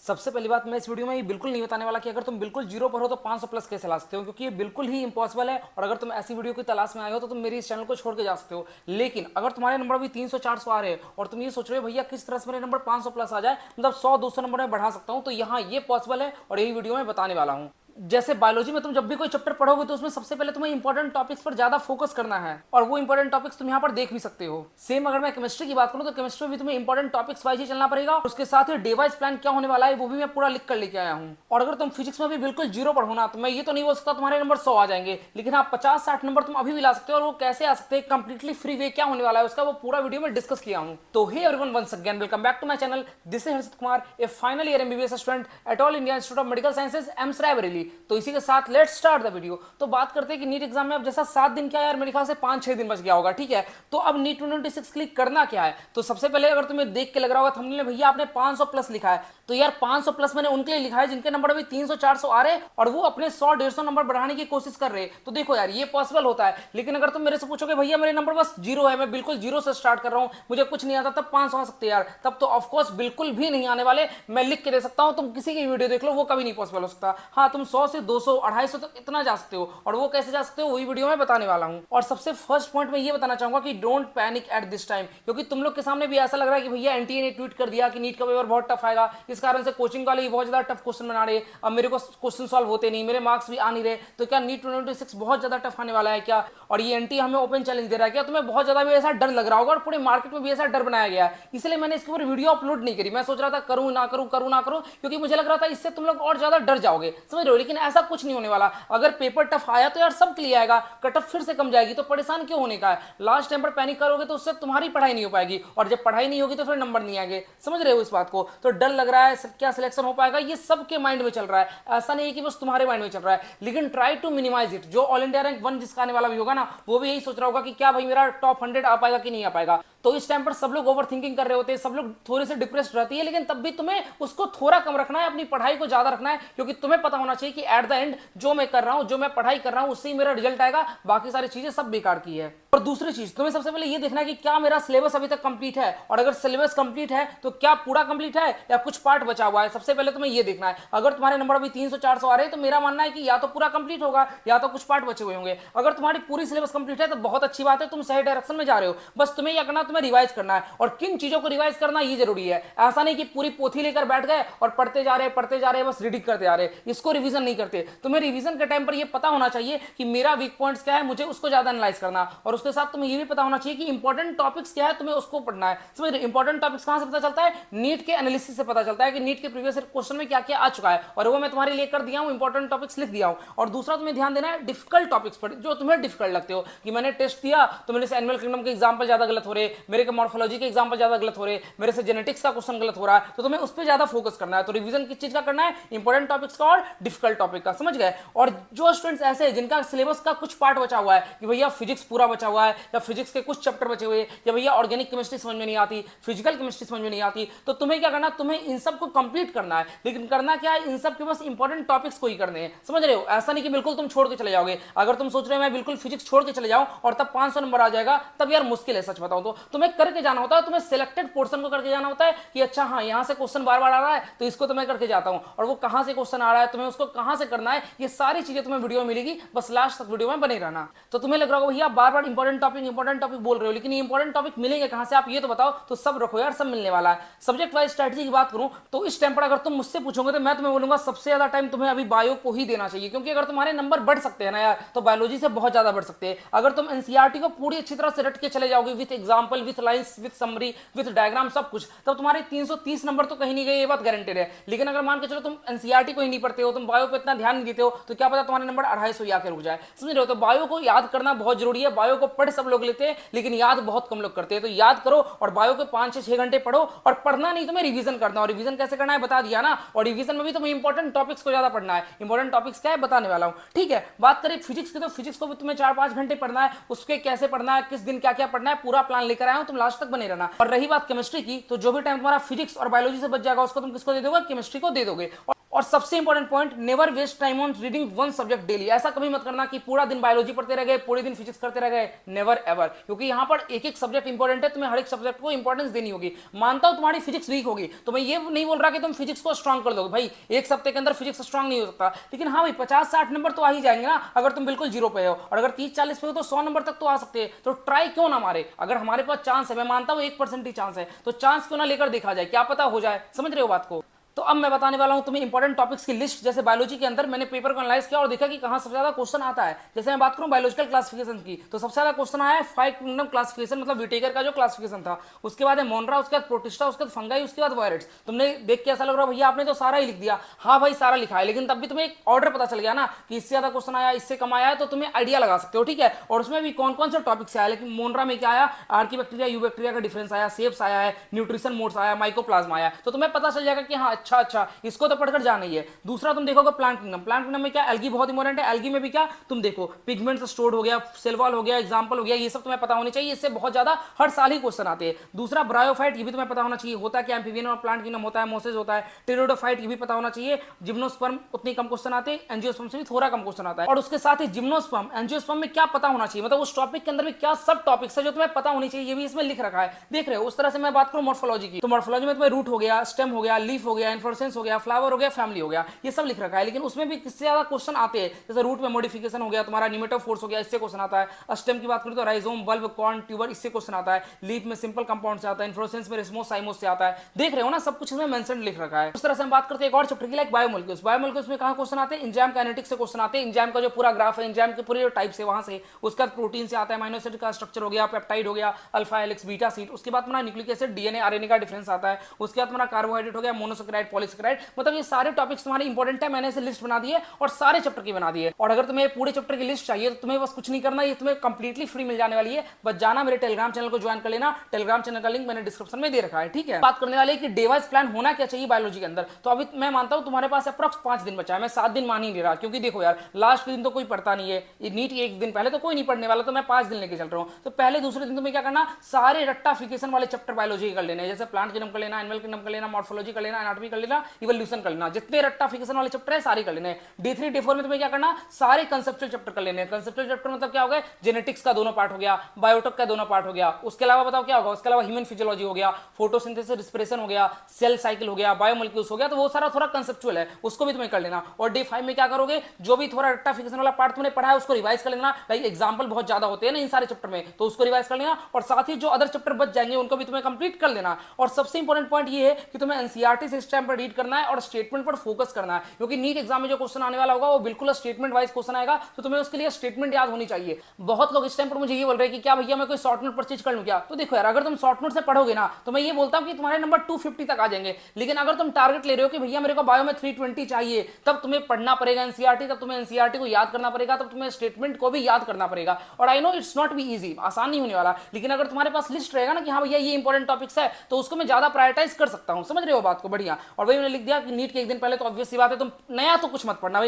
सबसे पहली बात, मैं इस वीडियो में ये बिल्कुल नहीं बताने वाला कि अगर तुम बिल्कुल जीरो पर हो तो 500 प्लस कैसे ला सकते हो, क्योंकि ये बिल्कुल ही इंपॉसिबल है। और अगर तुम ऐसी वीडियो की तलाश में आए हो तो तुम मेरी इस चैनल को छोड़ के जा सकते हो। लेकिन अगर तुम्हारे नंबर भी 300 400 आ रहे हैं और तुम ये सोच रहे हो भैया किस तरह से मेरे नंबर 500 प्लस आ जाए, मतलब 100 200 नंबर में बढ़ा सकता हूं, तो यहाँ ये पॉसिबल है और यही वीडियो में बताने वाला हूँ। जैसे बायोलॉजी में तुम जब भी कोई चैप्टर पढ़ोगे तो उसमें सबसे पहले तुम्हें इंपॉर्टेंट टॉपिक्स पर ज्यादा फोकस करना है, और वो इंपॉर्टेंट टॉपिक्स तुम यहाँ पर देख भी सकते हो। सेम अगर मैं केमिस्ट्री की बात करूँ तो केमिस्ट्री में भी तुम्हें इंपॉर्टेंट टॉपिक्स वाइज ही चलना पड़ेगा। उसके साथ ही डे वाइज प्लान क्या होने वाला है वो भी मैं पूरा लिख कर लेके आया हूँ। और अगर तुम फिजिक्स में भी बिल्कुल जीरो पढ़ो ना, तो मैं ये तो नहीं बोल सकता तुम्हारे नंबर 100 आ जाएंगे, लेकिन हाँ 50-60 नंबर तुम अभी भी ला सकते हो। और वो कैसे आ सकते हैं, कंप्लीटली फ्री वे क्या होने वाला है उसका वो पूरा वीडियो में डिस्कस किया हूँ। तो hey everyone, once again welcome back to my channel. This is Harshit Kumar, a final year MBBS student at All India Institute of Medical Sciences AIIMS Raebareli. तो इसी के साथ लेट्स स्टार्ट द वीडियो। तो बात करते हैं कि नीट एग्जाम में अब जैसा 7 दिन क्या यार, मेरे ख्याल से 5-6 दिन बच गया होगा, ठीक है। तो अब नीट 2026 के लिए करना क्या है, तो सबसे पहले अगर तुम्हें देख के लग रहा होगा थंबनेल में भैया आपने 500 प्लस लिखा है, तो यार 500 प्लस मैंने उनके लिए लिखा है जिनके नंबर अभी 300 400 आ रहे और वो अपने 100-150 नंबर बढ़ाने की कोशिश कर रहे। तो देखो यार ये पॉसिबल होता है। लेकिन अगर तुम मेरे से पूछोगे भैया मेरे नंबर बस जीरो है, मैं बिल्कुल जीरो से स्टार्ट कर रहा हूं, मुझे कुछ नहीं आता, तब 500 आ सकते हैं यार, तब तो ऑफकोर्स बिल्कुल भी नहीं आने वाले। मैं लिख के दे सकता हूं, तुम किसी की वीडियो देख लो, वो कभी नहीं पॉसिबल हो सकता। हाँ तुम 100 से 200 250 तक इतना जा सकते हो, और वो कैसे जा सकते हो वही वीडियो में बताने वाला हूं। और सबसे फर्स्ट पॉइंट मैं ये बताना चाहूंगा कि don't panic at this time, क्योंकि तुम लोग के सामने भी ऐसा लग रहा है कि भैया एनटीए ने ट्वीट कर दिया कि नीट का पेपर बहुत टफ आएगा, इस कारण से कोचिंग वाले बहुत ज्यादा टफ क्वेश्चन बना रहे, अब मेरे को क्वेश्चन सॉल्व होते नहीं, मेरे मार्क्स भी आ नहीं रहे, तो क्या नीट 2026 बहुत ज्यादा टफ आने वाला है क्या, और ये एनटीए हमें ओपन चैलेंज दे रहा है क्या। तुम्हें बहुत ज्यादा भी ऐसा डर लग रहा होगा और पूरे मार्केट में भी ऐसा डर बनाया गया है, इसलिए मैंने इसके ऊपर वीडियो अपलोड नहीं करी। मैं सोच रहा था करूं ना करूं करूं ना करूं, क्योंकि मुझे लग रहा था इससे तुम लोग और ज्यादा डर जाओगे, समझ रहे हो। लेकिन ऐसा कुछ नहीं होने वाला। अगर पेपर टफ आया तो यार सब क्लियर आएगा, कट ऑफ फिर से कम जाएगी, तो परेशान क्यों होने का है। लास्ट टाइम पर पैनिक करोगे तो उससे तुम्हारी पढ़ाई नहीं हो पाएगी, और जब पढ़ाई नहीं होगी तो फिर नंबर नहीं आएंगे, समझ रहे हो इस बात को। तो डर लग रहा है क्या सिलेक्शन हो पाएगा, ये सबके माइंड में चल रहा है, ऐसा नहीं है कि बस तुम्हारे माइंड में चल रहा है। लेकिन ट्राई टू मिनिमाइज इट। जो ऑल इंडिया रैंक 1 जिसका आने वाला भी होगा ना, वो भी यही सोच रहा होगा कि क्या भाई मेरा टॉप 100 आ पाएगा कि नहीं आ पाएगा। तो इस टाइम पर सब लोग ओवर थिंकिंग कर रहे होते हैं, सब लोग थोड़े से डिप्रेस्ड रहती है, लेकिन तब भी तुम्हें उसको थोड़ा कम रखना है, अपनी पढ़ाई को ज्यादा रखना है, क्योंकि तुम्हें पता होना चाहिए कि एट द एंड जो मैं कर रहा हूं, जो मैं पढ़ाई कर रहा हूं, उससे ही मेरा रिजल्ट आएगा, बाकी सारी चीजें सब बेकार की है। और दूसरी चीज तुम्हें सबसे पहले ये देखना है कि क्या मेरा सिलेबस अभी तक कंप्लीट है, और अगर सिलेबस कंप्लीट है तो क्या पूरा कंप्लीट है या कुछ पार्ट बचा हुआ है। सबसे पहले तुम्हें ये देखना है। अगर तुम्हारे नंबर अभी 300 400 आ रहे हैं तो मेरा मानना है कि या तो पूरा कंप्लीट होगा या तो कुछ पार्ट बचे हुए होंगे। अगर तुम्हारी पूरी सिलेबस कंप्लीट है तो बहुत अच्छी बात है, तुम सही डायरेक्शन में जा रहे हो। बस तुम्हें क्या करना है, तुम्हें रिवाइज करना है, और किन चीजों को रिवाइज करना ये जरूरी है। ऐसा नहीं कि पूरी पोथी लेकर बैठ गए और पढ़ते जा रहे बस रीडिंग करते जा रहे, इसको रिवीजन नहीं करते। तुम्हें रिवीजन के टाइम पर यह पता होना चाहिए कि मेरा वीक पॉइंट्स क्या है, मुझे उसको ज्यादा एनालाइज करना, और उसके साथ तुम्हें यह भी पता होना चाहिए कि इंपॉर्टेंट टॉपिक्स क्या है, तुम्हें उसको पढ़ना है। समझ रहे, इंपॉर्टेंट टॉपिक्स कहां से पता चलता है, नीट के एनालिसिस से पता चलता है कि नीट के प्रीवियस क्वेश्चन में क्या क्या आ चुका है, और वो मैं तुम्हारे लिए कर दिया हूं, इंपॉर्टेंट टॉपिक्स लिख दिया हूं। और दूसरा तुम्हें ध्यान देना है डिफिकल्ट टॉपिक्स पर, जो तुम्हें डिफिकल्ट लगते हो, कि मैंने टेस्ट दिया तो मेरे से एनिमल किंगडम के एग्जांपल ज्यादा गलत हो रहे, मेरे के मॉर्फोलॉजी के एग्जांपल ज्यादा गलत हो रहे, मेरे से जेनेटिक्स का क्वेश्चन गलत हो रहा है, तो तुम्हें उस पर ज्यादा फोकस करना है। तो रिवीजन किस चीज का करना है, इंपॉर्टेंट टॉपिक्स का और डिफिकल्ट टॉपिक का, समझ गए। और जो स्टूडेंट्स ऐसे हैं जिनका सिलेबस का कुछ पार्ट बचा हुआ है, कि भैया फिजिक्स पूरा बचा हुआ है, या फिजिक्स के कुछ चैप्टर बचे हुए, या भैया ऑर्गेनिक केमिस्ट्री समझ में नहीं आती, फिजिकल केमिस्ट्री समझ में नहीं आती, तो तुम्हें क्या करना, तुम्हें इन सब को कंप्लीट करना है। लेकिन करना क्या है, इन सब के बस इंपॉर्टेंट टॉपिक्स को ही करने हैं, समझ रहे हो। ऐसा नहीं कि बिल्कुल तुम छोड़ के चले जाओगे। अगर तुम सोच रहे हो मैं बिल्कुल फिजिक्स छोड़ के चले जाऊं और तब 500 नंबर आ जाएगा, तब यार मुश्किल है, सच बताऊं तो। तुम्हें करके जाना होता है, तुम्हें सिलेक्टेड पोर्शन को करके जाना होता है कि अच्छा हाँ यहां से क्वेश्चन बार बार आ रहा है तो इसको तो मैं करके जाता हूं, और वो कहां से क्वेश्चन आ रहा है, तुम्हें उसको कहां से करना है, ये सारी चीजें तुम्हें वीडियो में मिलेगी, बस लास्ट तक वीडियो में बने रहना। तो तुम्हें लग रहा होगा भैया बार बार इंपॉर्टेंट टॉपिक बोल रहे हो, लेकिन ये इंपॉर्टेंट टॉपिक मिलेंगे कहां से, आप ये तो बताओ। तो सब रखो यार, सब मिलने वाला है। सब्जेक्ट वाइज स्ट्रेटजी की बात करूं तो इस टाइम पर अगर तुम मुझसे पूछोगे तो मैं तुम्हें बोलूंगा सबसे ज्यादा टाइम तुम्हें अभी बायो को ही देना चाहिए, क्योंकि अगर तुम्हारे नंबर बढ़ सकते हैं ना यार, तो बायोलॉजी से बहुत ज्यादा बढ़ सकते हैं। अगर तुम एनसीईआरटी को पूरी अच्छी तरह से रट के चले जाओगे, with example, with lines, with summary, with diagram, सब कुछ, तब तुम्हारे 330 नंबर तो कहीं नहीं गए, ये बात गारंटेड है। लेकिन अगर मान के चलो तुम एनसीईआरटी को ही नहीं पढ़ते हो, तुम बायो पे इतना ध्यान नहीं देते हो, तो क्या पता तुम्हारे नंबर 250 आके रुक जाए, समझ रहे हो। तो बायो को याद करना बहुत जरूरी है। बायो को पढ़ सब लोग लेते हैं, लेकिन याद बहुत कम लोग करते हैं। तो याद करो, और बायो के 5 से 6 घंटे पढ़ो, और पढ़ना नहीं तुम्हें रिवीजन करना। और रिवीजन कैसे करना है बता दिया ना, और रिवीजन में भी तुम्हें इंपॉर्टेंट टॉपिक्स को ज्यादा पढ़ना है। इंपॉर्टेंट टॉपिक्स क्या है बताने वाला हूं, ठीक है। बात करें फिजिक्स की, तो फिजिक्स को भी तुम्हें 4-5 घंटे पढ़ना है, उसके कैसे पढ़ना है, किस दिन क्या क्या पढ़ना है, पूरा प्लान लेकर आया हूं, तुम लास्ट तक बने रहना। और रही बात केमिस्ट्री की, तो जो भी टाइम तुम्हारा फिजिक्स और बायोलॉजी से बच जाएगा उसको तुम किसको दे दोगे, केमिस्ट्री को दे दोगे। और सबसे important point, never waste time on reading one subject daily. ऐसा कभी मत करना कि पूरा दिन बायोलॉजी पढ़ते रह गए, पूरे दिन फिजिक्स करते रह गए, नेवर एवर, क्योंकि यहां पर एक एक सब्जेक्ट इंपॉर्टेंट है, तुम्हें हर एक सब्जेक्ट को इंपॉर्टेंस देनी होगी। मानता हूं तुम्हारी फिजिक्स वीक होगी, तो मैं ये नहीं बोल रहा कि तुम फिजिक्स को स्ट्रांग कर दोगे, भाई एक सप्ताह के अंदर फिजिक्स स्ट्रांग नहीं हो सकता, लेकिन हाँ भाई 50-60 नंबर तो आ ही जाएंगे ना अगर तुम बिल्कुल जीरो पे हो, और अगर 30-40 पे हो तो 100 नंबर तक तो आ सकते हैं। तो ट्राई क्यों ना मारे, अगर हमारे पास चांस है, मैं मानता हूं 1% ही चांस है, तो चांस क्यों ना लेकर देखा जाए, क्या पता हो जाए। समझ रहे हो बात को? तो अब मैं बताने वाला हूं तुम्हें इंपॉर्टेंट टॉपिक्स की लिस्ट। जैसे बायोलॉजी के अंदर मैंने पेपर को एनालाइज किया और देखा कि कहां सबसे ज्यादा क्वेश्चन आता है। जैसे मैं बात करूं बायोलॉजिकल क्लासिफिकेशन की, तो सबसे ज्यादा क्वेश्चन आया है 5 किंगडम क्लासिफिकेशन, मतलब विटेकर का जो क्लासिफिकेशन था। उसके बाद है मोनरा, उसके बाद प्रोटिस्टा, उसके बाद फंगाई, उसके बाद वायरट्स। तुमने देख के ऐसा लग रहा भैया आपने तो सारा ही लिख दिया। हाँ भाई सारा लिखा है, लेकिन तब भी तुम्हें एक ऑर्डर पता चल गया ना कि इससे ज्यादा क्वेश्चन आया, इससे कम आया है, तो तुम्हें आइडिया लगा सकते हो, ठीक है। और उसमें भी कौन कौन से टॉपिक से आया, लेकिन मोनरा में क्या आया, आर्की बैक्टीरिया, यू बैक्टीरिया का डिफरेंस आया, सेप्स आया है, न्यूट्रिशन मोड्स आया, माइकोप्लाज्मा आया, तो तुम्हें पता चल जाएगा कि हाँ अच्छा इसको तो पढ़कर जाना ही है। दूसरा तुम देखोगे प्लांट किंगडम। प्लांट किंगडम में क्या, एल्गी बहुत इंपॉर्टेंट है। एल्गी में भी क्या तुम देखो, पिगमेंट्स स्टोर्ड हो गया, सेल वॉल हो गया, एग्जांपल हो गया, ये सब तुम्हें पता होनी चाहिए, इससे बहुत ज्यादा हर साल ही क्वेश्चन आते हैं। दूसरा ब्रायोफाइट, ये भी तुम्हें पता होना चाहिए, होता है क्या एम्फीबियन और प्लांट किंगडम होता है, मोसेस होता है। टेरिडोफाइट, ये भी पता होना चाहिए। जिम्नोस्पर्म उतनी कम क्वेश्चन आते हैं, एंजियोस्पर्म से भी थोड़ा कम क्वेश्चन आता है। और उसके साथ ही जिम्नोस्पर्म, एंजियोस्पर्म में क्या पता होना चाहिए, मतलब उस टॉपिक के अंदर भी क्या सब टॉपिक्स है जो तुम्हें पता होनी चाहिए, ये भी इसमें लिख रखा है। देख रहे हो, उस तरह से मैं बात करूं मॉर्फोलॉजी की, तो मॉर्फोलॉजी में तुम्हें रूट हो गया, स्टेम हो गया, लीफ हो गया, इन्फ्लोरेसेंस हो गया, फ्लावर हो गया, फैमिली हो गया, ये सब लिख रखा है। लेकिन उसमें भी किससे ज्यादा क्वेश्चन आते हैं, जैसे रूट में मॉडिफिकेशन हो गया, तुम्हारा निमेटोफोर्स हो गया, इससे क्वेश्चन आता है। स्टेम की बात करें तो राइजोम, बल्ब, कॉर्न, ट्यूबर, इससे क्वेश्चन आता है। लीफ में सिंपल कंपाउंड से आता है, इन्फ्लोरेसेंस में रिस्मोस, साइमोस से आता है। देख रहे हो ना, सब कुछ इसमें मेंशन लिख रखा है। उस तरह से हम बात करते हैं एक और चैप्टर की, लाइक बायोमोलिक्यूल्स। बायोमोलिक्यूल्स में कहां क्वेश्चन आते हैं, एंजाइम काइनेटिक्स से क्वेश्चन आते हैं। एंजाइम का जो पूरा ग्राफ है, एंजाइम के पूरे जो टाइप्स है वहां से, उसके बाद प्रोटीन से आता है, अमीनो एसिड का स्ट्रक्चर हो गया, पेप्टाइड हो गया, अल्फा हेलिक्स, बीटा शीट, उसके बाद तुम्हारा न्यूक्लिक एसिड, डीएनए, आरएनए का डिफरेंस आता है। उसके बाद तुम्हारा कार्बोहाइड्रेट हो गया, मोनोसैकेराइड, पॉलीसैकेराइड, मतलब ये सारे टॉपिक्स तुम्हारे इंपॉर्टेंट है। मैंने इसे लिस्ट बना दी है और सारे चैप्टर की बना दी है। और अगर तुम्हें पूरे चैप्टर की लिस्ट चाहिए तो तुम्हें बस कुछ नहीं करना, ये तुम्हें कंप्लीटली फ्री मिल जाने वाली है। बस जाना मेरे टेलीग्राम चैनल को ज्वाइन कर लेना, टेलीग्राम चैनल का लिंक मैंने डिस्क्रिप्शन में दे रखा है, ठीक है। बात करने वाले कि डे वाइज प्लान होना क्या चाहिए बायोलॉजी के अंदर। तो अभी मैं मानता हूं तुम्हारे पास अप्रॉक्स 5 दिन बचा है, मैं 7 दिन मान ही नहीं रहा, क्योंकि देखो यार लास्ट के दिन तो कोई पढ़ता नहीं है, नीट एक दिन पहले तो कोई नहीं पढ़ने वाला, तो मैं 5 दिन लेके चल रहा हूं। तो पहले दूसरे दिन तुम्हें क्या करना, सारे रट्टाफिकेशन वाले चैप्टर बायोलॉजी कर लेने, जैसे प्लांट किंगडम कर लेना, एनिमल किंगडम कर लेना, मॉर्फोलॉजी कर लेना, एनाटॉमी कर लेना, इवोल्यूशन कर लेना, जितने रट्टाफिकेशन वाले चैप्टर है सारे कर लेने। D3 D4 में तुम्हें क्या करना, सारे कंसेप्चुअल चैप्टर कर लेने। कंसेप्चुअल चैप्टर मतलब क्या हो गया, जेनेटिक्स का दोनों पार्ट हो गया, बायोटेक का दोनों पार्ट हो गया। उसके अलावा बताओ क्या होगा, उसके अलावा ह्यूमन फिजियोलॉजी हो गया, फोटोसिंथेसिस, रिस्पिरेशन हो गया, सेल साइकिल हो गया, बायोमोलिक्यूल्स हो गया, तो वो सारा थोड़ा कंसेप्चुअल है, उसको भी तुम्हें कर लेना। और D5 में क्या करोगे, जो भी थोड़ा रट्टाफिकेशन वाला पार्ट तुमने पढ़ा है उसको रिवाइज कर लेना। लाइक एग्जांपल बहुत ज्यादा होते हैं ना इन सारे चैप्टर में, तो उसको रिवाइज कर लेना। और साथ ही जो अदर चैप्टर बच जाएंगे उनको भी तुम्हें कंप्लीट कर लेना। और सबसे इंपॉर्टेंट पॉइंट ये है कि तुम्हें एनसीईआरटी से इस टाइम पर रीड करना है और स्टेटमेंट पर फोकस करना है, क्योंकि नीट एग्जाम में जो क्वेश्चन आने वाला होगा वो बिल्कुल स्टेटमेंट वाइज क्वेश्चन आएगा, तो तुम्हें उसके लिए स्टेटमेंट याद होनी चाहिए। बहुत लोग इस टाइम पर मुझे ये बोल रहे हैं कि क्या भैया मैं कोई शॉर्ट नोट परचेज कर लूं क्या। तो देखो यार, अगर तुम शॉर्ट नोट से पढ़ोगे ना तो मैं ये बोलता हूं कि तुम्हारे नंबर 250 तक आ जाएंगे। लेकिन अगर तुम टारगेट ले रहे हो कि भैया मेरे को बायो में 320 चाहिए, तब तुम्हें पढ़ना पड़ेगा एनसीईआरटी, तब तुम्हें एनसीईआरटी को याद करना पड़ेगा, तब तुम्हें स्टेटमेंट को भी याद करना पड़ेगा। और I know it's not be easy, आसान नहीं होने वाला, लेकिन अगर तुम्हारे पास लिस्ट रहेगा ना कि हाँ भैया ये इंपॉर्टेंट टॉपिक्स है, तो उसको मैं ज्यादा प्रायोरिटाइज कर सकता हूं। समझ रहे हो बात को, बढ़िया। और वही मैंने लिख दिया कि नीट के एक दिन पहले तो ऑब्वियस सी बात है तुम नया तो कुछ मत पढ़ना,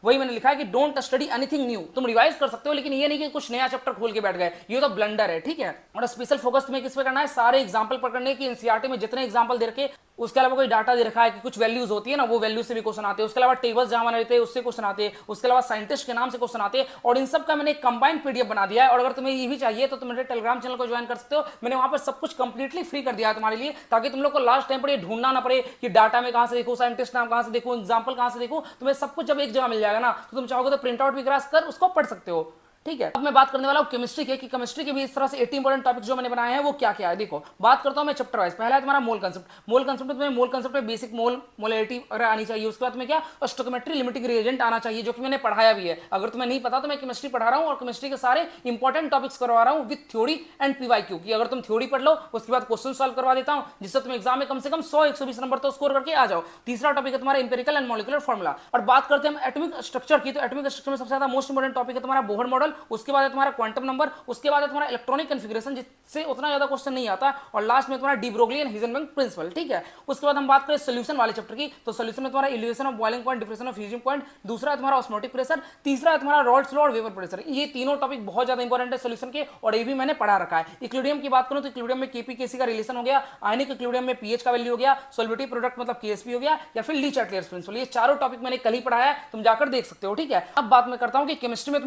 वही मैंने लिखा है कि डोंट स्टडी एनीथिंग न्यू। तुम रिवाइज कर सकते हो, लेकिन ये नहीं कि कुछ नया चैप्टर खोल के बैठ गए, ये तो ब्लंडर है, ठीक है। और स्पेशल फोकस तुम्हें किस पे करना है, सारे एग्जांपल पकड़ने की। एनसीईआरटी में जितने एग्जांपल दे रखे, उसके अलावा कोई डाटा दे रखा है कि कुछ वैल्यूज होती है ना, वो वैल्यू से भी क्वेश्चन आते हैं। उसके अलावा टेबल्स जहां बने रहते हैं उससे क्वेश्चन आते हैं। उसके अलावा साइंटिस्ट के नाम से क्वेश्चन आते हैं। और इन सब का मैंने एक कंबाइंड पीडीएफ बना दिया है। और अगर तुम्हें ये भी चाहिए तो तुम मेरे टेलीग्राम चैनल को ज्वाइन कर सकते हो, मैंने वहां पर सब कुछ कंप्लीटली फ्री कर दिया है तुम्हारे लिए, ताकि तुम लोग को लास्ट टाइम पर ये ढूंढना ना पड़े कि डाटा में कहां से देखूं, साइंटिस्ट नाम कहां से देखूं, एग्जाम्पल कहां से देखूं। तुम्हें सब कुछ जब एक जगह मिल जाएगा ना, तो तुम चाहोगे तो प्रिंट आउट भी करा कर उसको पढ़ सकते हो, ठीक है। अब मैं बात करने वाला हूं केमिस्ट्री के, कि केमिस्ट्री के भी इस तरह से 80 इंपॉर्टेंट टॉपिक्स जो मैंने बनाए हैं वो क्या क्या है। देखो बात करता हूं मैं चैप्टर वाइज। पहला है तुम्हारा मोल कंसेप्ट। मोल कंसेप्ट में तुम्हें मोल कंसेप्ट में बेसिक मोल मोलैरिटी आनी चाहिए। उसके बाद तुम्हें क्या, स्टोइकियोमेट्री, लिमिटिंग रिएजेंट आना चाहिए, जो कि मैंने पढ़ाया भी है। अगर तुम्हें नहीं पता तो मैं केमिस्ट्री पढ़ा रहा हूं और केमिस्ट्री के सारे इंपॉर्टेंट टॉपिक्स करवा रहा हूं विद थ्योरी एंड पीवाईक्यू, की अगर तुम थ्योरी पढ़ लो उसके बाद क्वेश्चन सॉल्व करवा देता हूं, जिससे तुम एग्जाम में कम से कम 100-120 नंबर तो स्कोर करके आ जाओ। तीसरा टॉपिक है तुम्हारा इंपेरिकल एंड मॉलिक्यूलर फॉर्मूला। और बात करते हैं हम एटॉमिक स्ट्रक्चर की, तो एटॉमिक स्ट्रक्चर में सबसे ज्यादा मोस्ट इंपॉर्टेंट टॉपिक है तुम्हारा बोहर मॉडल। उसके बाद है तुम्हारा क्वांटम नंबर, उसके बाद है तुम्हारा इलेक्ट्रॉनिक कॉन्फ़िगरेशन, जिससे उतना ज्यादा क्वेश्चन नहीं आता, और लास्ट में तुम्हारा de Broglie and Heisenberg principle. ठीक है, उसके बाद हम बात करें सोल्यूशन वाले चैप्टर की, तो सोल्यूशन में तुम्हारा elevation of boiling point, difference of fusing point, दूसरा है तुम्हारा ऑस्मोटिक प्रेशर, तीसरा है तुम्हारा रॉल्स लॉ और वेपर प्रेशर। ये तीनों टॉपिक बहुत ज्यादा इंपॉर्टेंट है सोल्यूशन के, और ये भी मैंने पढ़ा रखा है। इक्विलिब्रियम की बात करूं तो इक्विलिब्रियम में केपी केसी का रिलेशन हो गया, आयनिक इक्विलिब्रियम में पीएच का वैल्यू हो गया, सॉल्वेटिव प्रोडक्ट मतलब केएसपी हो गया, या फिर ली चार्टियर्स प्रिंसिपल। ये चारों टॉपिक मैंने कल ही पढ़ाया है, तुम जाकर देख सकते हो। ठीक है, अब बात मैं करता हूं कि केमिस्ट्री में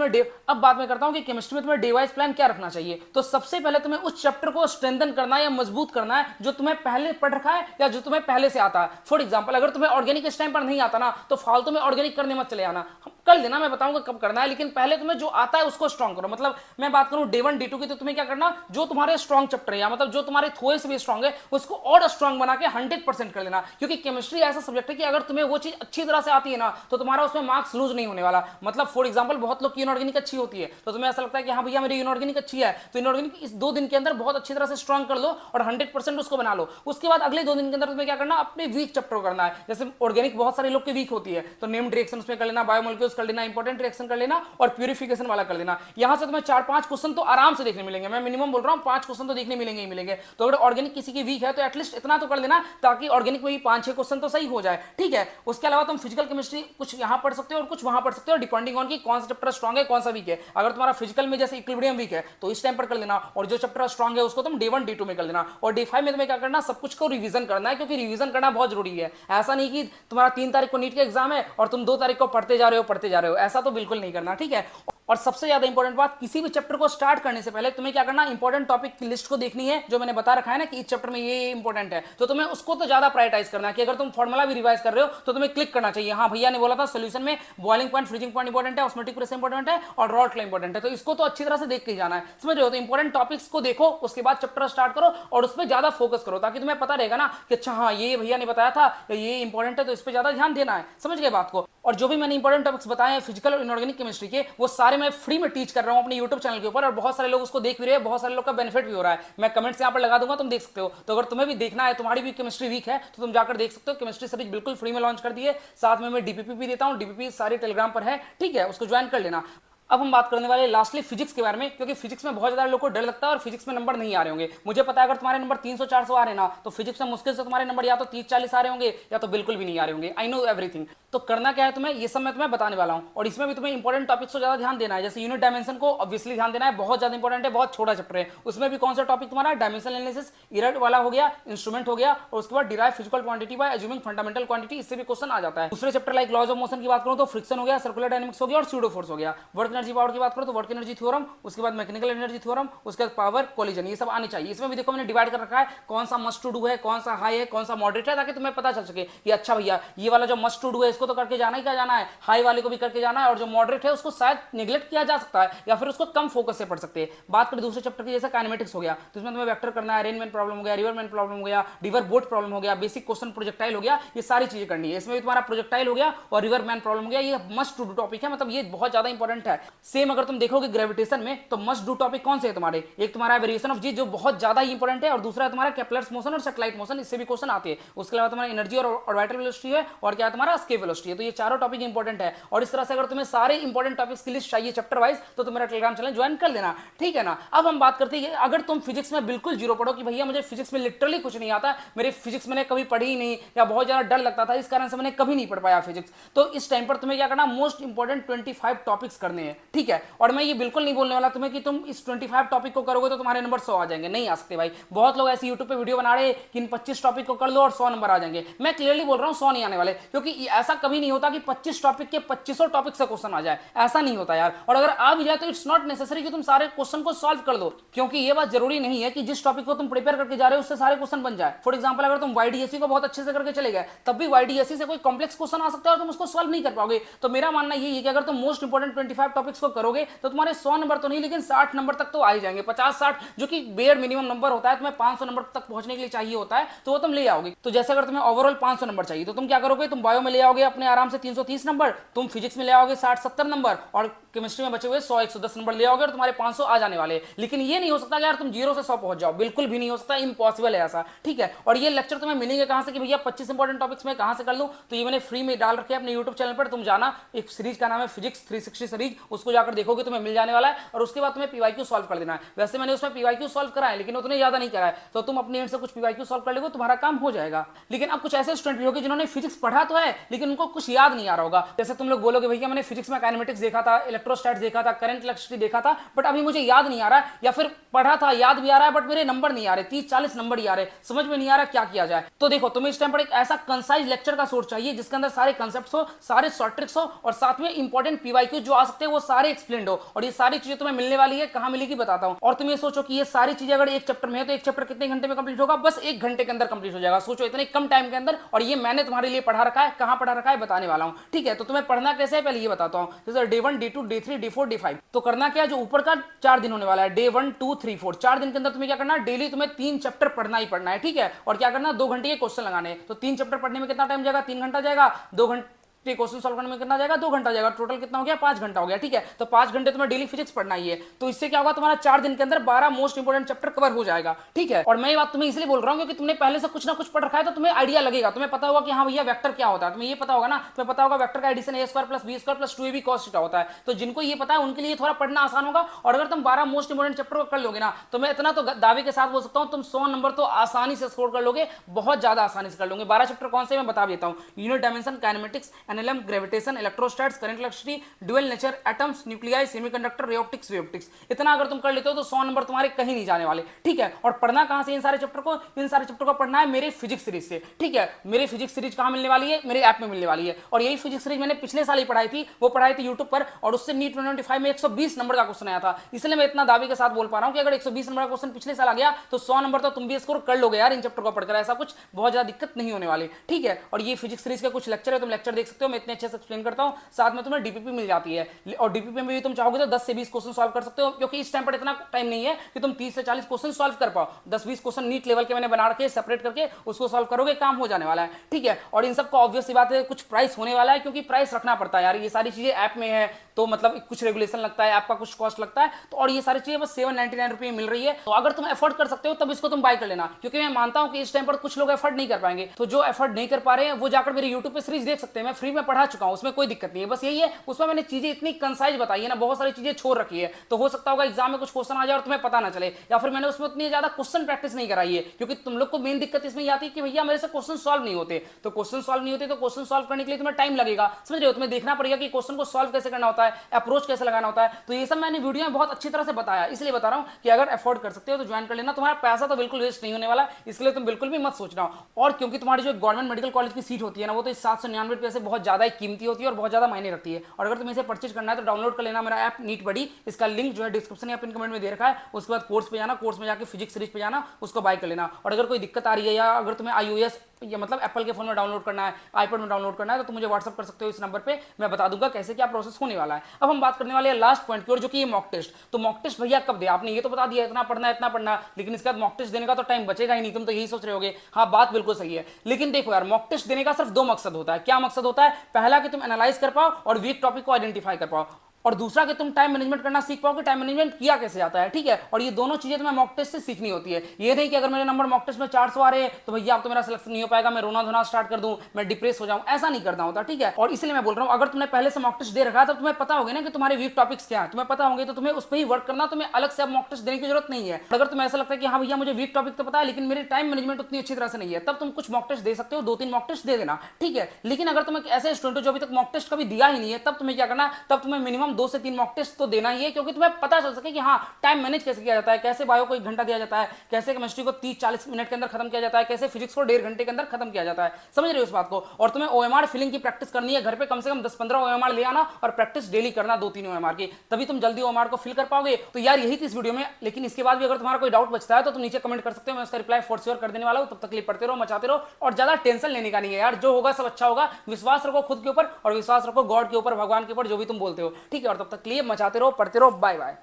तुम्हें डे वाइज प्लान क्या रखना चाहिए। तो सबसे पहले तुम्हें उस चैप्टर को स्ट्रेंथन करना है या मजबूत करना है जो तुम्हें पहले पढ़ रखा है या जो तुम्हें पहले से आता है। फॉर एग्जांपल, अगर तुम्हें ऑर्गेनिक इस टाइम पर नहीं आता ना, तो फालतू में ऑर्गेनिक करने मत चले आना, कर लेना, मैं बताऊंगा कब करना है, लेकिन पहले तुम्हें जो आता है उसको स्ट्रॉन्ग करो। मतलब मैं बात करूं डे 1 डे 2 की, तो तुम्हें क्या करना, जो तुम्हारे स्ट्रॉन्ग चैप्टर है या मतलब जो तुम्हारे थोड़े से भी स्ट्रॉन्ग है उसको और स्ट्रॉन्ग बना के 100% कर लेना, क्योंकि केमिस्ट्री ऐसा सब्जेक्ट है कि अगर तुम्हें वो चीज अच्छी तरह से आती है ना, तो तुम्हारा उसमें मार्क्स लूज नहीं होने वाला। मतलब फॉर एग्जांपल, बहुत लोग की इनऑर्गेनिक अच्छी होती है, तो तुम्हें ऐसा लगता है कि हाँ भैया मेरी इनऑर्गेनिक अच्छी है, तो इनऑर्गेनिक इस 2 दिन के अंदर बहुत अच्छी तरह से स्ट्रॉन्ग कर लो और 100% उसको बना लो। उसके बाद अगले 2 दिन के अंदर तुम्हें क्या करना, अपने वीक चैप्टर करना है। जैसे ऑर्गेनिक बहुत सारे लोग के वीक होती है, तो नेम्ड रिएक्शन उसमें कर लेना, बायोमोलिक्यूल्स कर लेना, इंपॉर्टेंट रिएक्शन कर लेना, और प्यूरिफिकेशन वाला कर लेना। यहां से तुम्हें 4-5 क्वेश्चन तो आराम से देखने मिलेंगे, मैं मिनिमम बोल रहा हूं 5 क्वेश्चन तो देखने मिलेंगे ही मिलेंगे। तो अगर ऑर्गेनिक किसी की वीक है तो एटलीस्ट इतना तो कर लेना, ताकि ऑर्गेनिक में भी 5-6 क्वेश्चन तो सही हो जाए। ठीक है, उसके अलावा तुम फिजिकल केमिस्ट्री कुछ यहां पढ़ सकते हो और कुछ वहां पढ़ सकते हो, डिपेंडिंग ऑन की कौन सा चैप्टर स्ट्रॉन्ग है कौन सा वीक है। अगर तुम्हारा फिजिकल में जैसे इक्विलिब्रियम वीक है तो इस टाइम पर कर लेना, और जो चैप्टर स्ट्रॉन्ग है उसको तुम डे 1 डे 2 में कर लेना, और डे 5 में तुम्हें क्या करना, सब कुछ को रिवीजन करना है, क्योंकि रिवीजन करना बहुत जरूरी है। ऐसा नहीं कि तुम्हारा 3 तारीख को नीट का एग्जाम है और तुम 2 तारीख को पढ़ते जा रहे हो, ऐसा तो बिल्कुल नहीं करना। ठीक है, और सबसे ज्यादा इंपॉर्टेंट बात, किसी भी चैप्टर को स्टार्ट करने से पहले तुम्हें क्या करना, इंपॉर्टेंट टॉपिक की लिस्ट को देखनी है, जो मैंने बता रखा है ना कि इस चैप्टर में ये इंपॉर्टेंट है, तो तुम्हें उसको तो ज्यादा प्रायोरिटाइज करना है। कि अगर तुम फॉर्मूला भी रिवाइज कर रहे हो तो तुम्हें क्लिक करना चाहिए, हाँ भैया ने बोला था सोल्यूशन में boiling point, freezing point important है, ऑस्मोटिक प्रेशर इंपॉर्टेंट है, और रॉल्स लॉ इंपॉर्टेंट है, तो इसको तो अच्छी तरह से देख के जाना है। समझ रहे हो, तो इंपॉर्टेंट टॉपिक्स को देखो, उसके बाद चैप्टर स्टार्ट करो और उस पर ज्यादा फोकस करो, ताकि तुम्हें पता रहेगा ना कि अच्छा हाँ ये भैया ने बताया था ये इंपॉर्टेंट है, तो इस पर ज्यादा ध्यान देना है। समझ गए बात को। और जो भी मैंने इंपॉर्टेंट टॉपिक्स बताए हैं फिजिकल और इनऑर्गेनिक केमिस्ट्री के, वो सारे मैं फ्री में टीच कर रहा हूं अपने यूट्यूब चैनल के ऊपर, और बहुत सारे लोग उसको देख भी रहे हैं, बहुत सारे लोग का बेनिफिट भी हो रहा है। मैं कमेंट्स यहां पर लगा दूंगा, तुम देख सकते हो। तो अगर तुम्हें भी देखना है, तुम्हारी भी केमिस्ट्री वीक है, तो तुम जाकर देख सकते हो। केमिस्ट्री सीरीज बिल्कुल फ्री में लॉन्च कर दी है, साथ में मैं डीपीपी भी देता हूं, डीपीपी सारे टेलीग्राम पर है। ठीक है, उसको ज्वाइन कर लेना। अब हम बात करने वाले लास्टली फिजिक्स के बारे में, क्योंकि फिजिक्स में बहुत ज्यादा लोगों को डर लगता है और फिजिक्स में नंबर नहीं आ रहे होंगे। मुझे पता है अगर तुम्हारे नंबर 300-400 आ रहे हैं ना, तो फिजिक्स में मुश्किल से तुम्हारे नंबर या तो 30-40 आ रहे होंगे या तो बिल्कुल भी नहीं आ रहे होंगे। I know everything. तो करना क्या है तुम्हें, ये सब मैं तुम्हें बताने वाला हूं, और इसमें भी तुम्हें इंपॉर्टेंट टॉपिक्स को ज्यादा ध्यान देना है। जैसे यूनिट डायमेंशन को ऑब्वियसली ध्यान देना है, बहुत ज्यादा इंपॉर्टेंट है, बहुत छोटा चैप्टर है। उसमें भी कौन सा टॉपिक तुम्हारा डायमेंशन एनालिसिस, इरर वाला हो गया, इंस्ट्रूमेंट हो गया, और उसके बाद derive physical quantity by assuming fundamental quantity, इससे भी क्वेश्चन आ जाता है। दूसरे chapter like laws of motion की बात करूं तो फ्रिक्शन हो गया, सर्कुलर डायनेमिक्स हो गया, और स्यूडो फोर्स हो गया। वर्क एनर्जी पावर की बात करो तो वर्क एनर्जी थ्योरम, उसके बाद मैकेनिकल एनर्जी थ्योरम, उसके बाद पावर कोलिजन, ये सब आने चाहिए। इसमें भी देखो मैंने डिवाइड कर रखा है कौन सा मस्ट टू डू है, कौन सा हाई है, कौन सा मॉडरेट है, ताकि तुम्हें पता चल सके कि अच्छा भैया ये वाला जो मस्ट टू डू है इसको तो करके जाना ही क्या जाना है, हाई वाले को भी करके जाना है, और जो मॉडरेट है उसको शायद निगलेक्ट किया जा सकता है या फिर उसको कम फोकस से पढ़ सकते हैं। बात करें दूसरे चैप्टर की, जैसे काइनेमेटिक्स हो गया, तो इसमें तुम्हें वेक्टर करना है, रेनमैन प्रॉब्लम हो गया, रिवरमैन प्रॉब्लम हो गया, रिवर बोट प्रॉब्लम हो गया, बेसिक क्वेश्चन प्रोजेक्टाइल हो गया, ये सारी चीजें करनी है। इसमें भी तुम्हारा प्रोजेक्टाइल हो गया और रिवरमैन प्रॉब्लम हो गया, ये मस्ट टू डू टॉपिक है, मतलब ये बहुत ज्यादा इंपॉर्टेंट है। सेम अगर तुम देखोगे ग्रेविटेशन में, तो मस्ट डू टॉपिक कौन से है तुम्हारे, एक तुम्हारा वेरिएशन ऑफ जी जो बहुत ज्यादा ही इंपॉर्टेंट है, और दूसरा है तुम्हारा केपलर्स मोशन और सैटेलाइट मोशन, इससे भी क्वेश्चन आते हैं। उसके अलावा तुम्हारा एनर्जी और ऑर्बिटल वेलोसिटी है, और क्या है तुम्हारा एस्केप वेलोसिटी है। तो ये चारों टॉपिक इंपॉर्टेंट है, और इस तरह से अगर तुम्हें सारे इंपॉर्टेंट टॉपिक्स की लिस्ट चाहिए चैप्टर वाइज, तो तुम मेरा टेलीग्राम चैनल ज्वाइन कर लेना, ठीक है ना। अब हम बात करते हैं अगर तुम फिजिक्स में बिल्कुल जीरो पढ़ो कि भैया मुझे फिजिक्स में लिटरली कुछ नहीं आता, मेरे फिजिक्स मैंने कभी पढ़ी ही नहीं, या बहुत ज्यादा डर लगता था इस कारण से मैंने कभी नहीं पढ़ पाया फिजिक्स, तो इस टाइम पर तुम्हें क्या करना, मोस्ट इंपॉर्टेंट 25 टॉपिक्स करने हैं, ठीक है। और मैं ये बिल्कुल नहीं बोलने वाला तुम्हें कि तुम इस 25 टॉपिक को करोगे तो तुम्हारे नंबर 100 आ जाएंगे, नहीं आ सकते भाई। बहुत लोग ऐसे यूट्यूब पे वीडियो बना रहे कि इन 25 टॉपिक को कर लो और 100 नंबर आ जाएंगे। मैं क्लियरली बोल रहा हूं 100 नहीं आने वाले, क्योंकि ऐसा कभी नहीं होता कि 25 टॉपिक के 2500 टॉपिक से क्वेश्चन आ जाए, ऐसा नहीं होता यार। और अगर आ भी जाए तो इट्स नॉट नेसेसरी कि तुम सारे क्वेश्चन को सॉल्व कर दो, क्योंकि ये बात जरूरी नहीं है कि जिस टॉपिक को तुम प्रिपेयर करके जा रहे हो उससे सारे क्वेश्चन बन जाए। फॉर एग्जांपल अगर तुम वाईडीएससी को बहुत अच्छे से करके चले गए, तब भी वाईडीएससी से कोई कॉम्प्लेक्स क्वेश्चन आ सकता है और तुम उसको सॉल्व नहीं कर पाओगे। तो मेरा मानना यही है कि अगर तुम मोस्ट इंपॉर्टेंट 25 टॉपिक्स को करोगे तो तुम्हारे 100 नंबर तो नहीं, लेकिन 60 नंबर तक तो आ ही जाएंगे, 50-60 जो कि बेयर मिनिमम नंबर होता है, तुम्हें 500 नंबर तक पहुंचने के लिए चाहिए होता है, तो वो तुम ले आओगे। तो जैसे अगर तुम्हें ओवरऑल 500 नंबर चाहिए तो तुम क्या करोगे, तुम बायो में ले आओगे अपने आराम से 330 नंबर, तुम फिजिक्स में ले आओगे 60-70 नंबर, और केमिस्ट्री में बचे हुए 100-110 नंबर ले आओगे और तुम्हारे 500 आ जाने वाले। लेकिन ये नहीं हो सकता कि यार तुम 0 से 100 पहुंच जाओ, बिल्कुल भी नहीं हो सकता, इम्पॉसिबल है ऐसा, ठीक है। और ये लेक्चर तुम्हें मिलेंगे कहां से कि भैया 25 इंपॉर्टेंट टॉपिक्स में कहां से कर लूं, तो ये मैंने फ्री में डाल रखे अपने यूट्यूब चैनल पर, तुम जाना, एक सीरीज का नाम है फिजिक्स 360 सीरीज, उसको जाकर देखोगे तुम्हें मिल जाने वाला है, और उसके बाद तुम्हें पीवाईक्यू सॉल्व कर देना है। वैसे मैंने उसमें पीवाईक्यू सॉल्व करा है, लेकिन उतने ज्यादा नहीं करा है, तो तुम अपने एंड से कुछ पीवाईक्यू सॉल्व कर लोगे, तुम्हारा काम हो जाएगा। लेकिन अब कुछ ऐसे स्टूडेंट भी होंगे जिन्होंने फिजिक्स पढ़ा तो है, लेकिन उनको कुछ याद नहीं आ रहा होगा। जैसे तुम लोग बोलोगे भैया मैंने फिजिक्स में काइनेमेटिक्स देखा था, इलेक्ट्रोस्टैट्स देखा था, करंट इलेक्ट्रिसिटी देखा था, बट अभी मुझे याद नहीं आ रहा है, या फिर पढ़ा था याद भी आ रहा है बट मेरे नंबर नहीं आ रहे, 30-40 नंबर ही आ रहे, समझ में नहीं आ रहा क्या किया जाए। तो देखो तुम्हें इस टाइम पर एक ऐसा कंसाइज लेक्चर का सोर्स चाहिए जिसके अंदर सारे कंसेप्ट्स हो, सारे शॉर्ट ट्रिक्स हो, और साथ में इंपॉर्टेंट पीवाईक्यू जो आ सकते हैं वो सारे एक्सप्लेन्ड हो। और ये सारी चीजें तुम्हें मिलने वाली है, कहां मिलेगी बताता हूं। और तुम ये सोचो कि ये सारी चीजें अगर एक चैप्टर में है तो एक चैप्टर कितने घंटे में कंप्लीट होगा, बस 1 घंटे के अंदर कंप्लीट हो जाएगा। सोचो इतने कम टाइम के अंदर, और ये मैंने तुम्हारे लिए पढ़ा रखा है, कहां पढ़ा रखा है बताने वाला हूं, ठीक है। तो तुम्हें पढ़ना कैसे है पहले ये बताता हूं। जैसे day 1, day 2, day 3, day 4, day 5, तो करना क्या है, जो ऊपर का 4 दिन होने वाला है, डे 1, 2, 3, 4, 4 दिन के अंदर तुम्हें क्या करना है, डेली तुम्हें 3 चैप्टर पढ़ना ही पढ़ना है, ठीक है। और क्या करना, 2 घंटे के क्वेश्चन लगाने हैं। तो 3 चैप्टर पढ़ने में कितना टाइम जाएगा, 3 घंटा जाएगा, 2 घंटे क्वेश्चन सॉल्व करने में कितना जाएगा, 2 घंटा जाएगा, टोटल कितना हो गया, 5 घंटा हो गया, ठीक है। तो 5 घंटे तुम्हें डेली फिजिक्स पढ़ना ही है। तो इससे क्या होगा, तुम्हारा 4 दिन के अंदर 12 मोस्ट इंपोर्टेंट चैप्टर कवर हो जाएगा, ठीक है। और मैं ये बात तुम्हें इसलिए बोल रहा हूं क्योंकि तुमने पहले से कुछ ना कुछ पढ़ रखा है, तो तुम्हें आइडिया लगेगा, तुम्हें पता होगा कि हाँ भैया वेक्टर क्या होता है, तुम्हें ये पता होगा ना, तुम्हें पता होगा वेक्टर का addition a² + b² + 2ab cos theta होता है। तो जिनको ये पता है उनके लिए थोड़ा पढ़ना आसान होगा। और अगर तुम 12 मोस्ट इंपोर्टेंट चैप्टर को कर लोगे ना, तो मैं इतना तो दावे के साथ बोल सकता हूं तुम 100 नंबर तो आसानी से स्कोर कर लोगे, बहुत ज्यादा आसानी से कर लोगे। 12 चैप्टर कौन से मैं बता देता हूं, unit dimension, kinematics, NLM, gravitation, electrostats, current electricity, dual nature, atoms, nuclei, semiconductor, ray optics, wave optics, इतना अगर तुम कर लेते हो तो 100 नंबर तुम्हारे कहीं नहीं जाने वाले, ठीक है। और पढ़ना कहां से इन सारे चैप्टर को, इन सारे चैप्टर को पढ़ना है मेरे फिजिक्स सीरीज से, ठीक है। मेरे फिजिक्स सीरीज कहां मिलने वाली है, मेरे ऐप में मिलने वाली है। और यही फिजिक्स सीरीज मैंने पिछले साल ही पढ़ाई थी, वो पढ़ाई थी यूट्यूब पर, और उससे नीट 2025 में 120 नंबर का क्वेश्चन आया था। इसलिए मैं इतना दावे के साथ बोल पा रहा हूं कि अगर 120 नंबर का क्वेश्चन पिछले साल आ गया तो 100 नंबर तो तुम भी स्कोर कर लोगे यार इन चैप्टर को पढ़कर, ऐसा कुछ बहुत ज्यादा दिक्कत नहीं होने वाली, ठीक है। और ये फिजिक्स सीरीज के कुछ लेक्चर है, तुम लेक्चर देख सकते हो, मैं इतने अच्छे से एक्सप्लेन करता हूं। साथ में तुम्हें डीपीपी मिल जाती है, और डीपीपी में भी तुम चाहोगे तो 10 से 20 क्वेश्चन सॉल्व कर सकते हो, क्योंकि इस टाइम पर इतना टाइम नहीं है कि तुम 30 से 40 क्वेश्चन सॉल्व कर पाओ। 10-20 क्वेश्चन नीट लेवल के मैंने बना के सेपरेट करके उसको सॉल्व करोगे, काम हो जाने वाला है, ठीक है। और इन सबका ऑब्वियस सी बात है कुछ प्राइस होने वाला है, क्योंकि प्राइस रखना पड़ता है यार, ये सारी चीजें ऐप में है तो मतलब कुछ रेगुलेशन लगता है, ऐप का कुछ कॉस्ट लगता है, तो और ये सारी चीजें बस 799 रुपये मिल रही है। तो अगर तुम एफोर्ड कर सकते हो तब इसको तुम बाय कर लेना, क्योंकि मैं मानता हूं कि इस टाइम पर कुछ लोग एफर्ट नहीं कर पाएंगे, तो जो एफर्ट नहीं कर पा रहे हैं वो जाकर मेरे यूट्यूब पे सीरीज देख सकते हैं, मैं फ्री में पढ़ा चुका हूं, उसमें कोई दिक्कत नहीं है। बस यही है उसमें मैंने चीजें इतनी कंसाइज बताई है ना, बहुत सारी चीजें छोड़ रखी है, तो हो सकता होगा एग्जाम में कुछ क्वेश्चन आ जाए और तुम्हें पता ना चले, या फिर मैंने उसमें उतनी ज्यादा क्वेश्चन प्रैक्टिस नहीं कराई है, क्योंकि तुम लोग को मेन दिक्कत इसमें आती है कि भैया मेरे से क्वेश्चन सॉल्व नहीं होते। तो क्वेश्चन सॉल्व नहीं होते तो क्वेश्चन सॉल्व करने के लिए तुम्हें टाइम लगेगा, समझ रहे हो, तुम्हें देखना पड़ेगा कि क्वेश्चन को सॉल्व कैसे करना होता है, अप्रोच कैसे लगाना होता है। तो ये सब मैंने वीडियो में बहुत अच्छी तरह से बताया, इसलिए बता रहा हूं कि अगर अफोर्ड कर सकते हो तो ज्वाइन कर लेना, तुम्हारा पैसा तो बिल्कुल वेस्ट नहीं होने वाला, इसलिए तुम बिल्कुल भी मत सोचना। और क्योंकि तुम्हारी जो गवर्नमेंट मेडिकल कॉलेज की सीट होती है ना, वो तो 799 रुपये से बहुत ज्यादा कीमती होती है और बहुत ज्यादा मायने रखती है। और अगर तुम्हें इसे परचेज करना है तो डाउनलोड कर लेना मेरा ऐप नीट बडी, इसका लिंक जो है डिस्क्रिप्शन या पिन कमेंट में दे रखा है। उसके बाद कोर्स पे जाना, कोर्स में जाकर फिजिक्स सीरीज पे जाना, उसको बाय कर लेना। और अगर कोई दिक्कत आ रही है या अगर तुम्हें iOS या मतलब एप्पल के फोन में डाउनलोड करना है, आईपैड में डाउनलोड करना है, तो तुम मुझे व्हाट्सअप कर सकते हो इस नंबर पे, मैं बता दूंगा कैसे क्या प्रोसेस होने वाला है। अब हम बात करने वाले हैं लास्ट पॉइंट की ओर, जो कि ये मॉक टेस्ट। तो मॉक टेस्ट भैया कब दे, आपने ये तो बता दिया इतना पढ़ना है इतना पढ़ना, लेकिन इसके बाद मॉक टेस्ट देने का तो टाइम बचेगा ही नहीं, तुम तो यही सोच रहे होगे। हाँ बात बिल्कुल सही है, लेकिन देखो यार मॉक टेस्ट देने का सिर्फ 2 मकसद होता है। क्या मकसद होता है, पहला कि तुम एनालाइज कर पाओ और वीक टॉपिक को आइडेंटिफाई कर पाओ, और दूसरा कि तुम टाइम मैनेजमेंट करना सीख पाओ कि टाइम मैनेजमेंट किया कैसे जाता है, ठीक है। और ये दोनों चीजें तुम्हें मॉक टेस्ट से सीखनी होती है। ये नहीं कि अगर मेरे नंबर मॉक टेस्ट में 400 आ रहे हैं तो भैया अब तो मेरा सिलेक्शन नहीं हो पाएगा, मैं रोना धोना स्टार्ट कर दूं, मैं डिप्रेस हो जाऊं, ऐसा नहीं करना होता, ठीक है। और इसलिए मैं बोल रहा हूं अगर तुमने पहले से मॉक टेस्ट दे रखा है तो तुम्हें पता होगा ना कि तुम्हारे वीक टॉपिक्स क्या है, तुम्हें पता होंगे तो तुम्हें उस पर ही वर्क करना, तुम्हें अलग से अब मॉक टेस्ट देने की जरूरत नहीं है। अगर तुम्हें ऐसा लगता है कि हाँ भैया मुझे वीक टॉपिक तो पता है लेकिन मेरी टाइम मैनेजमेंट उतनी अच्छी तरह से नहीं है, तब तुम कुछ मॉक टेस्ट दे सकते हो, 2-3 मॉक टेस्ट दे देना, ठीक है। लेकिन अगर तुम एक ऐसे स्टूडेंट हो जो अभी तक मॉक टेस्ट कभी दिया ही नहीं है, तब तुम्हें क्या करना, तब तुम्हें मिनिमम 2 से 3 मॉक टेस्ट तो देना ही है, क्योंकि तुम्हें पता चल सके कि हाँ टाइम मैनेज कैसे किया जाता है, कैसे बायो को 1 घंटा दिया जाता है, कैसे केमिस्ट्री को 30-40 मिनट के अंदर खत्म किया जाता है, कैसे फिजिक्स को 1.5 घंटे के अंदर खत्म किया जाता है, समझ रहे हो इस बात को। और तुम्हें ओएमआर फिलिंग की प्रैक्टिस करनी है, घर पे कम से कम 10-15 ओएमआर ले आना और प्रैक्टिस डेली करना 2-3 ओएमआर की, तभी तुम जल्दी ओएमआर को फिल कर पाओगे। तो यार यही थी इस वीडियो में, लेकिन इसके बाद भी अगर तुम्हारा कोई डाउट बचता है तो तुम नीचे कमेंट कर सकते हो, मैं उसका रिप्लाई फॉर श्योर कर देने वाला हूं। तब तक पढ़ते रहो, मचाते रहो, और ज्यादा टेंशन लेने का नहीं है यार, जो होगा सब अच्छा होगा। विश्वास रखो खुद के ऊपर और विश्वास रखो गॉड के ऊपर, भगवान के ऊपर, जो भी तुम बोलते हो, ठीक है। और तब तक लिए मचाते रहो, पढ़ते रहो, बाय बाय।